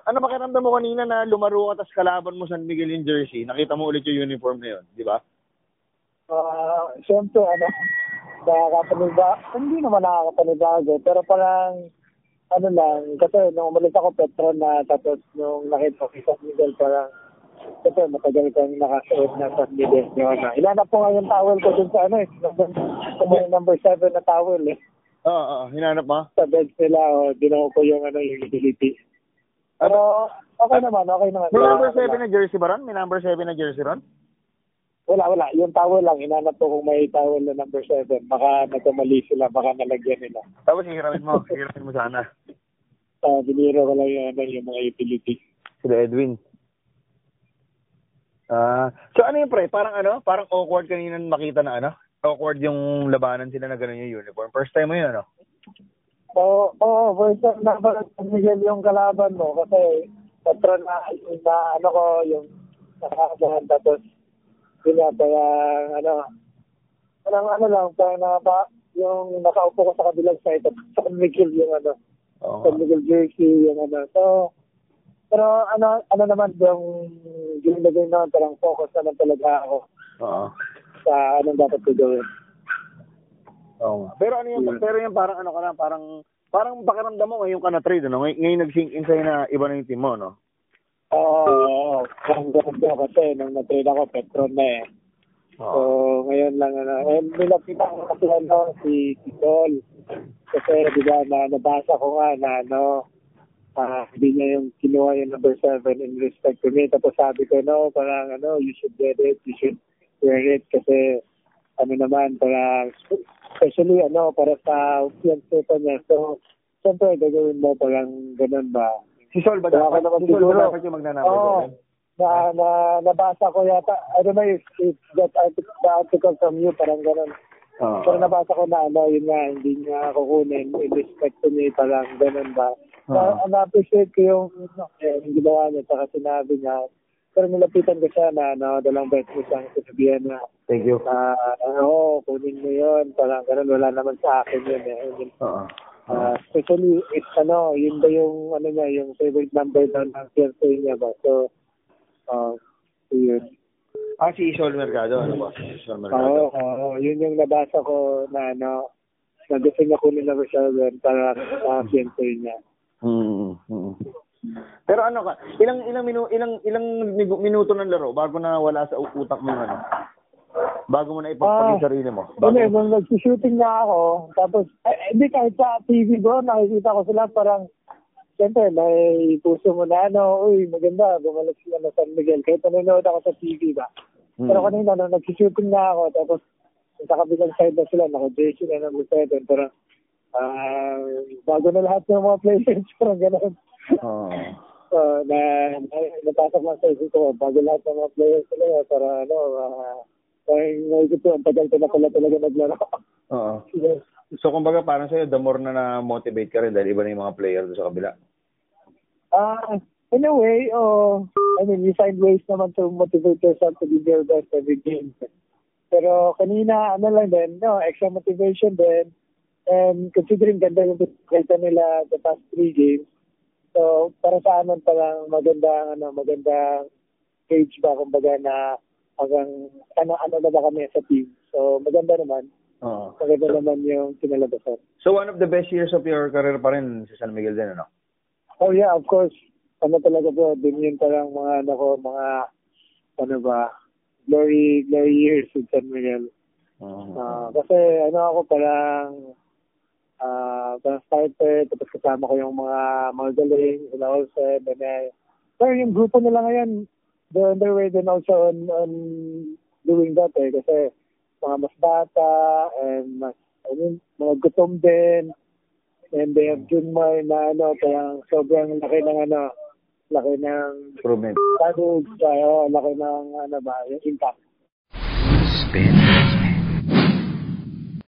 Ano pakiramdam mo kanina na lumaro ka tas kalaban mo San Miguel yung jersey? Nakita mo ulit yung uniform na yun, di ba? Siyempre, nakakapanibago. Hindi naman nakakapanibago, pero parang, kasi nung umalis ako Petron na, tapos nung nakita ko si San Miguel, parang, siyempre, matagal kang nakasuot na San Miguel yun. Hinanap ko nga yung towel ko dun sa number 7 na towel eh. Oo, hinanap mo? Sa bed nila, ginawa ko yung utility. Pero, okay naman. May number 7 na jersey ba ron? May number 7 na jersey ron? Wala. Yung towel lang. Hinanap ko kung may towel na number 7. Baka nagkamali sila. Baka nalagyan nila. Tapos hihiramin mo sana. Biniro ko lang yung mga utility. Sila Edwin. So ano yung pre? Parang awkward kanina makita na awkward yung labanan sila na gano'n yung uniform. First time mo yun, Oo, first time na parang Miguel yung kalaban mo kasi patron na yung nakakabahan tapos yun nga parang yung nakaupo ko sa kabilang side at sa Miguel yung sa Miguel jersey yung so pero naman yung ginagawin naman parang focus naman talaga ako sa anong dapat ko gawin. Oo. Pero yung parang pakiramdam mo ngayon ka na trade, Ngayon nag-sink in sa'yo na iba na yung team mo, no? Oo. Parang ganun ko kasi nung na-trade ako, Petron na eh. So, ngayon lang, nilapitan ko kasi si Sol. Kasi, di ba, nabasa ko nga na, hindi niya yung kinuha yung number 7 in respect to me. Tapos sabi ko, parang, you should get it, you should wear it. Kasi, naman, parang, especially, para sa fiancé pa niya. So, siyempre, gagawin mo parang ganun ba? Si Sol ba dapat yung magnanumber? Nabasa ko yata, I don't know if that article from you, parang ganun. Pero nabasa ko na, yun nga, hindi niya kukunin, in respect to me, parang ganun ba? Na-appreciate ko yung ginawa niya, saka sinabi niya, pero nilapitan ko siya na dalang bet mo siyang sinabihan na thank you. Kunin mo yun. Parang ganun, wala naman sa akin yun eh. Especially, it's yun ba yung, yung favorite number doon ng fiancé niya ba? So, yun. Si Sol Mercado, ba? Sol Mercado. Oo, yun yung nabasa ko na na gusto niya kunin na siya doon para sa fiancé niya. Pero ilang minuto ng laro bago na wala sa utak mo bago mo na ipagpag yung sarili mo? Nung nag-shooting na ako, tapos, hindi kahit sa TV bro, nakikita ko sila parang, siyempre, may puso mo na uy, maganda, bumalik sila na San Miguel. Kahit nanonood ako sa TV ba? Pero kanina, nung nag-shooting na ako, tapos, sa kabilang side na sila, naka-jersey na number 7, parang, bago na lahat ng mga players, parang gano'n. Napasok lang sa isip ko, bago lahat ng mga players sila, para parang naisip ko, ang tagal ko na pala talaga naglaro. So, kumbaga, parang sa'yo, the more na na-motivate ka rin dahil iba na yung mga player doon sa kabila? In a way, you find ways naman to motivate yourself to be your best every game. Pero kanina, lang din, extra motivation din. And considering ganda yung kita nila the past 3 games, so para sa amin parang magandang stage ba, kumbaga na hanggang ano na ba kami sa team. So maganda naman. Maganda naman yung kinalabasan. So one of the best years of your career pa rin sa San Miguel din, ano? Oh yeah, of course. Talaga bro, din yun parang glory years with San Miguel. Kasi ako parang starter, tapos kasama ko yung mga galing, sila also, pero yung grupo nila ngayon, they're on their way din also on doing that kasi mga mas bata, and mga gutom din, and they have Junmar na parang sobrang laki ng improvement. Laki ng yung impact. Spin.